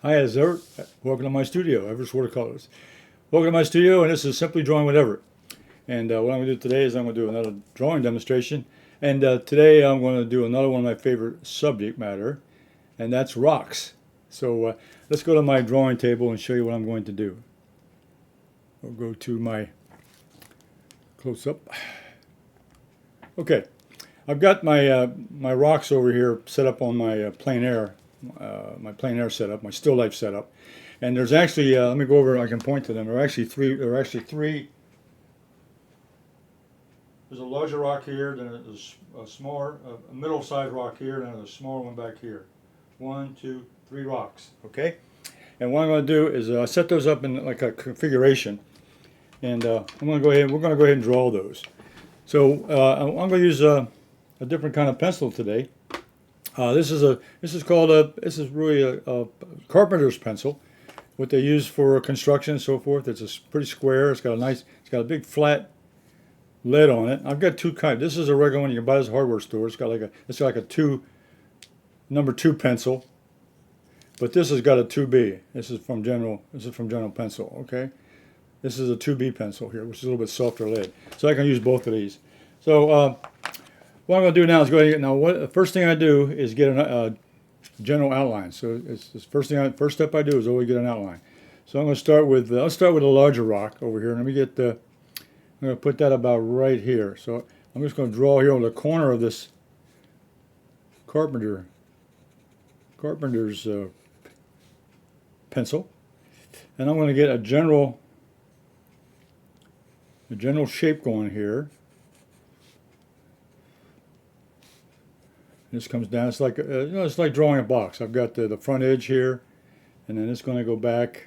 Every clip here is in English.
Hi, it's Everett. Welcome to my studio, Everett's Watercolors. Welcome to my studio, and this is Simply Drawing with Everett. And what I'm going to do today is I'm going to do another drawing demonstration. And today I'm going to do another one of my favorite subject matter, and that's rocks. So let's go to my drawing table and show you what I'm going to do. I'll go to my close-up. Okay, I've got my my rocks over here set up on my plein air setup, my still life setup, and there's actually let me go over. I can point to them. There are actually three. There's a larger rock here, then there's a smaller, a middle-sized rock here, and a smaller one back here. 1, 2, 3 rocks. Okay, and what I'm going to do is set those up in like a configuration, and I'm going to go ahead. We're going to go ahead and draw those. So I'm going to use a different kind of pencil today. This is really a Carpenter's pencil, what they use for construction and so forth. It's a pretty square. It's got a big flat lead on it. I've got two kinds. This is a regular one you can buy at a hardware store. It's like a number 2 pencil, but this has got a 2B. This is from General Pencil. Okay, this is a 2B pencil here, which is a little bit softer lead. So I can use both of these. So what I'm going to do now is go ahead and the first thing I do is get a general outline. So it's the first step I do is always get an outline. So I'm going to start with I'll start with a larger rock over here. Let me get I'm going to put that about right here. So I'm just going to draw here on the corner of this Carpenter's pencil, and I'm going to get a general shape going here. This comes down. It's like it's like drawing a box. I've got the front edge here, and then it's going to go back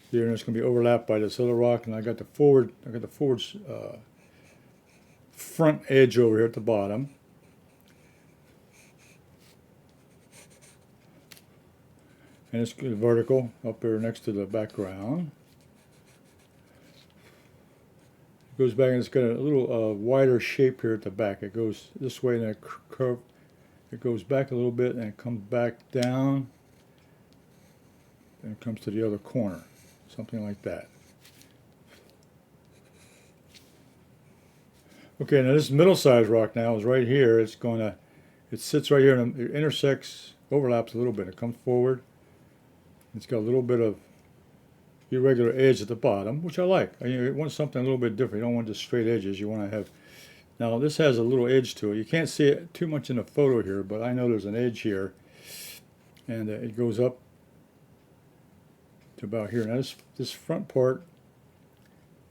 here, and it's going to be overlapped by this other rock. And I got the forward front edge over here at the bottom. And it's vertical up there next to the background. It goes back and it's got a little wider shape here at the back. It goes this way and it curve. It goes back a little bit and it comes back down and it comes to the other corner, something like that. Okay, now this middle-sized rock now is right here. It sits right here and it intersects, overlaps a little bit. It comes forward. It's got a little bit of irregular edge at the bottom, which I like. You want something a little bit different. You don't want just straight edges. You want to have, now this has a little edge to it. You can't see it too much in the photo here, but I know there's an edge here, and it goes up to about here. Now this front part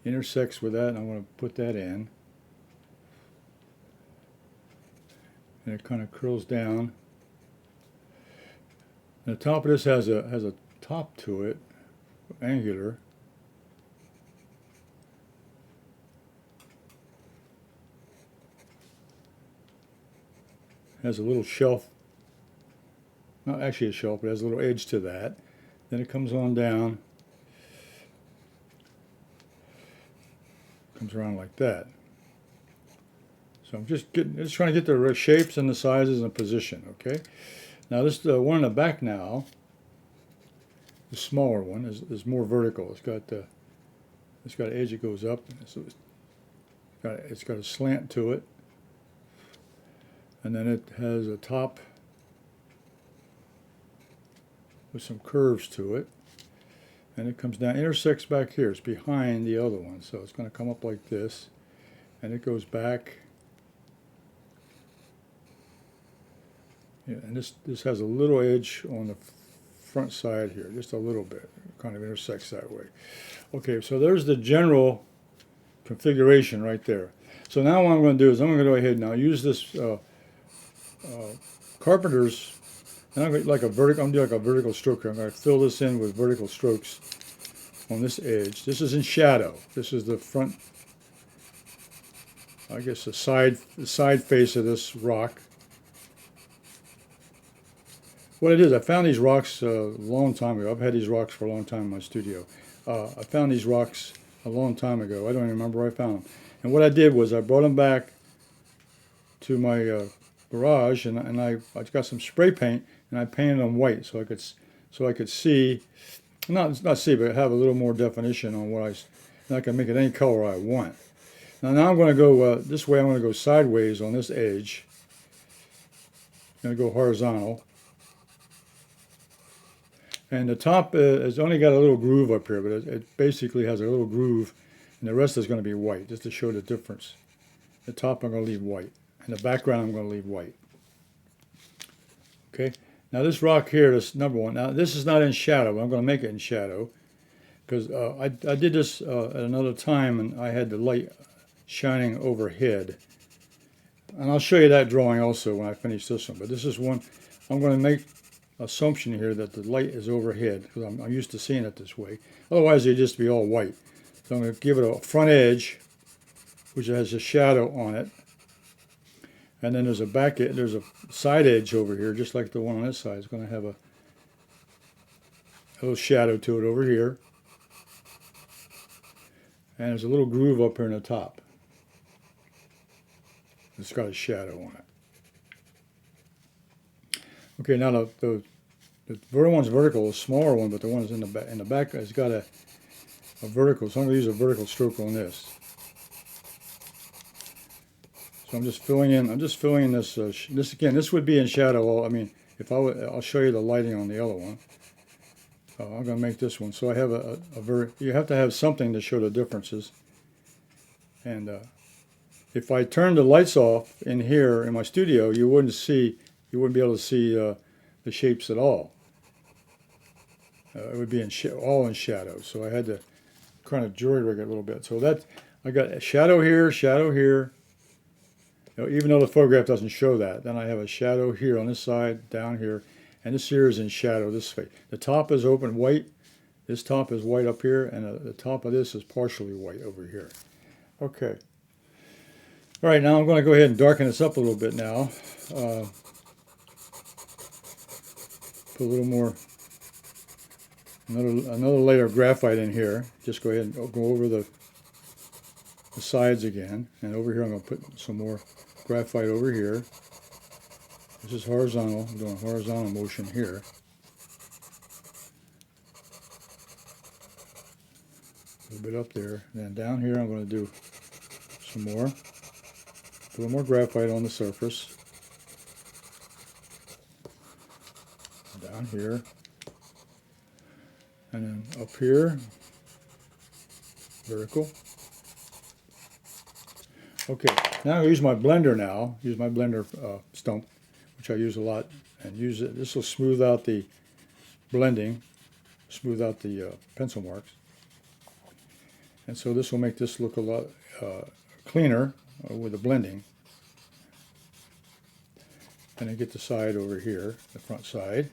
intersects with that, and I'm going to put that in, and it kind of curls down. And the top of this has a top to it, angular. Has a little shelf, not actually a shelf, but it has a little edge to that. Then it comes on down, comes around like that. So I'm just trying to get the shapes and the sizes and position. Okay. Now this one in the back now. The smaller one is more vertical. It's got an edge that goes up, so it's got a slant to it, and then it has a top with some curves to it, and it comes down, intersects back here. It's behind the other one, so it's going to come up like this, and it goes back. Yeah, and this has a little edge on the front side here, just a little bit. It kind of intersects that way. Okay, so there's the general configuration right there. So now what I'm going to do is I'm going to go ahead and now use this Carpenter's, and I'm going to do like a vertical stroke here. I'm going to fill this in with vertical strokes on this edge. This is in shadow. This is the front, I guess the side face of this rock. What it is, I found these rocks a long time ago. I've had these rocks for a long time in my studio. I found these rocks a long time ago. I don't even remember where I found them. And what I did was I brought them back to my garage, and I got some spray paint, and I painted them white so I could see, not see, but have a little more definition on what and I can make it any color I want. Now I'm going to go this way. I'm going to go sideways on this edge. I'm going to go horizontal. And the top has only got a little groove up here, but it basically has a little groove, and the rest is going to be white, just to show the difference. The top I'm going to leave white, and the background I'm going to leave white. Okay, now this rock here, this number one, now this is not in shadow. I'm going to make it in shadow, because I did this at another time, and I had the light shining overhead. And I'll show you that drawing also when I finish this one. But this is one, I'm going to make assumption here that the light is overhead, because I'm used to seeing it this way. Otherwise it'd just be all white. So I'm going to give it a front edge, which has a shadow on it, and then there's a side edge over here, just like the one on this side. It's going to have a little shadow to it over here, and there's a little groove up here in the top. It's got a shadow on it. Okay, now the one's vertical, the smaller one, but the one that's in the back has got a vertical. So I'm going to use a vertical stroke on this. So I'm just filling in. This. This again. This would be in shadow. I mean, I'll show you the lighting on the other one. I'm going to make this one. So I have you have to have something to show the differences. And if I turn the lights off in here in my studio, you wouldn't be able to see the shapes at all. It would be all in shadow. So I had to kind of jury rig it a little bit. So I got a shadow here, shadow here. You know, even though the photograph doesn't show that, then I have a shadow here on this side, down here, and this here is in shadow this way. The top is open white. This top is white up here, and the top of this is partially white over here. Okay. All right, now I'm going to go ahead and darken this up a little bit now. Put a little more, another layer of graphite in here. Just go ahead and go over the sides again. And over here I'm going to put some more graphite over here. This is horizontal. I'm doing horizontal motion here. A little bit up there. And then down here I'm going to do some more. Put a little more graphite on the surface. Down here. And then up here, vertical. Okay, now I'll use my blender now. Use my blender Stomp, which I use a lot, and use it. This will smooth out the blending, smooth out the pencil marks. And so this will make this look a lot cleaner with the blending. And then get the side over here, the front side.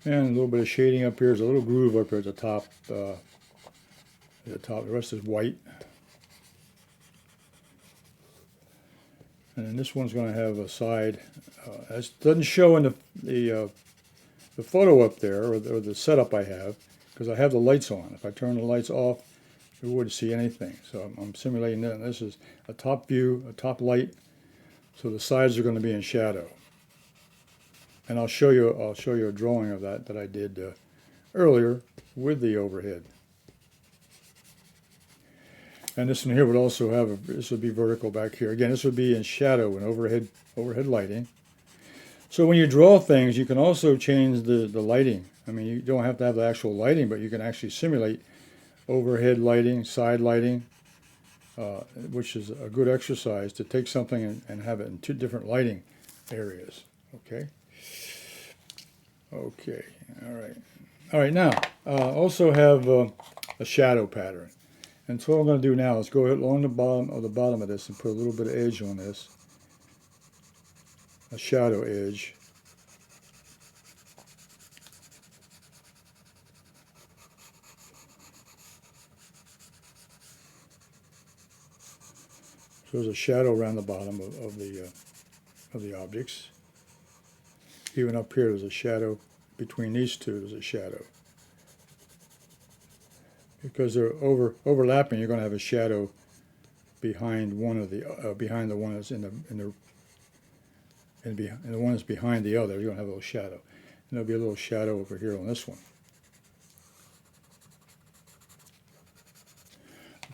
And a little bit of shading up here. There's a little groove up here at the top. The rest is white. And then this one's going to have a side. It doesn't show in the photo up there, or the setup I have, because I have the lights on. If I turn the lights off, you wouldn't see anything. So I'm simulating that. And this is a top view, a top light. So the sides are going to be in shadow. And I'll show you a drawing of that I did earlier with the overhead. And this one here would also have this would be vertical back here. Again, this would be in shadow and overhead lighting. So when you draw things, you can also change the lighting. I mean, you don't have to have the actual lighting, but you can actually simulate overhead lighting, side lighting, which is a good exercise to take something and have it in two different lighting areas. Okay. Okay, all right. Now, also have a shadow pattern. And so what I'm going to do now is go along the bottom of this and put a little bit of edge on this, a shadow edge. So there's a shadow around the bottom of the objects. Even up here, there's a shadow. Between these two, there's a shadow. because they're overlapping, you're going to have a shadow behind one of the behind the one that's in the and the one that's behind the other. You're going to have a little shadow, and there'll be a little shadow over here on this one.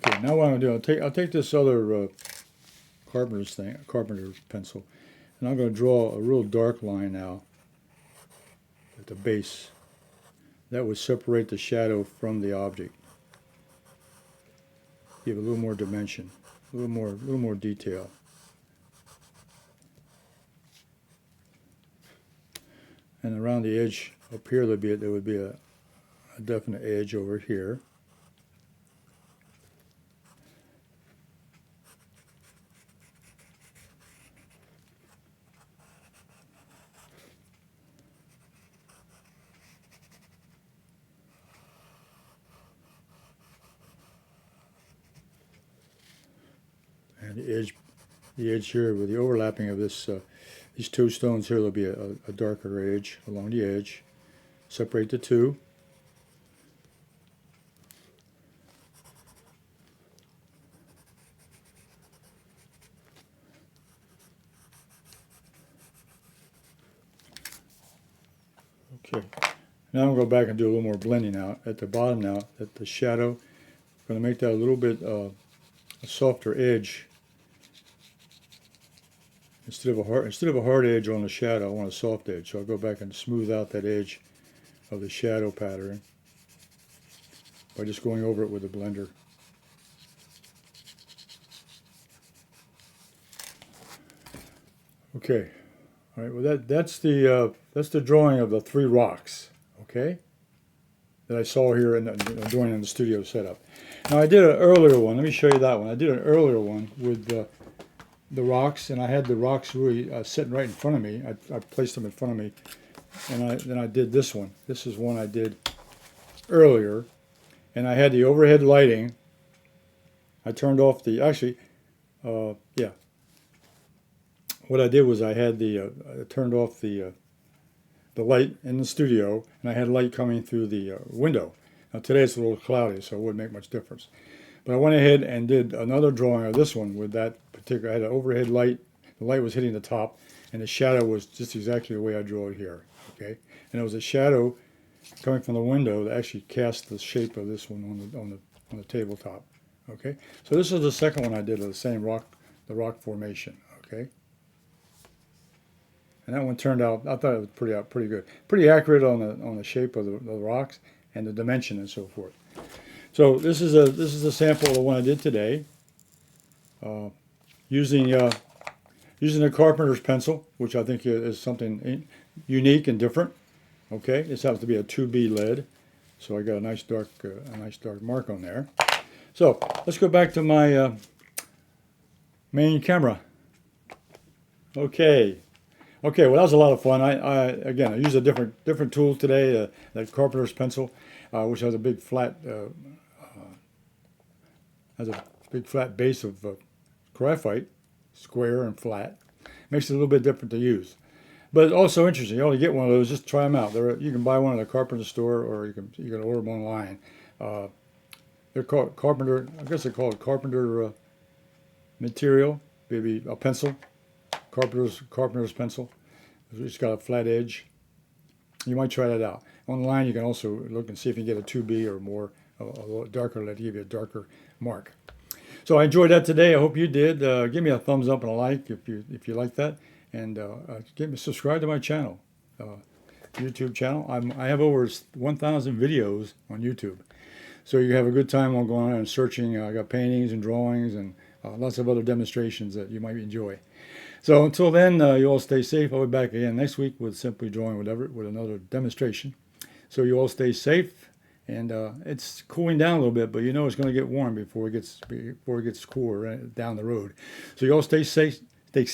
Okay, now what I'm going to do, I'll take this other Carpenter's pencil, and I'm going to draw a real dark line now at the base. That would separate the shadow from the object. Give a little more dimension, a little more detail. And around the edge up here, there would be a definite edge over here. And the edge here with the overlapping of this, these two stones here, there'll be a darker edge along the edge. Separate the two. Okay. Now I'm going to go back and do a little more blending out at the bottom now. At the shadow, I'm going to make that a little bit a softer edge. Instead of a hard edge on the shadow, I want a soft edge. So I'll go back and smooth out that edge of the shadow pattern by just going over it with a blender. Okay, all right. Well, that's the drawing of the 3 rocks. Okay, that I saw here and doing in the studio setup. Now I did an earlier one. Let me show you that one. I did an earlier one with the rocks, and I had the rocks really sitting right in front of me. I placed them in front of me, and then I did this one. This is one I did earlier, and I had the overhead lighting. I turned off the, actually, yeah. What I did was I had I turned off the light in the studio, and I had light coming through the window. Now today it's a little cloudy, so it wouldn't make much difference. But I went ahead and did another drawing of this one with that particular, I had an overhead light, the light was hitting the top, and the shadow was just exactly the way I drew it here, okay? And it was a shadow coming from the window that actually cast the shape of this one on the tabletop, okay? So this is the second one I did of the same the rock formation, okay? And that one turned out, I thought it was pretty good. Pretty accurate on the shape of the rocks and the dimension and so forth. So this is a sample of the one I did today, using a Carpenter's pencil, which I think is something unique and different. Okay, this happens to be a 2B lead, so I got a nice dark mark on there. So let's go back to my main camera. Okay. Okay, well that was a lot of fun. Again, I used a different tool today, that Carpenter's pencil, which has a big flat base of graphite, square and flat. Makes it a little bit different to use, but it's also interesting. You only get one of those. Just try them out. You can buy one at a carpenter store, or you can order them online. They're called Carpenter. I guess they're called Carpenter material, maybe a pencil. Carpenter's pencil. It's got a flat edge. You might try that out. Online you can also look and see if you can get a 2B or more, a little darker lead to give you a darker mark. So I enjoyed that today. I hope you did. Give me a thumbs up and a like if you like that, and subscribe to my channel, YouTube channel. I have over 1,000 videos on YouTube, so you have a good time while going on and searching. I got paintings and drawings and lots of other demonstrations that you might enjoy. So until then, you all stay safe. I'll be back again next week with Simply Drawing with Everett with another demonstration. So you all stay safe, and it's cooling down a little bit, but you know it's going to get warm before it gets cooler down the road. So you all stay safe, stay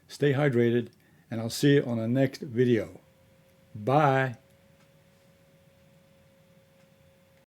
hydrated, and I'll see you on the next video. Bye.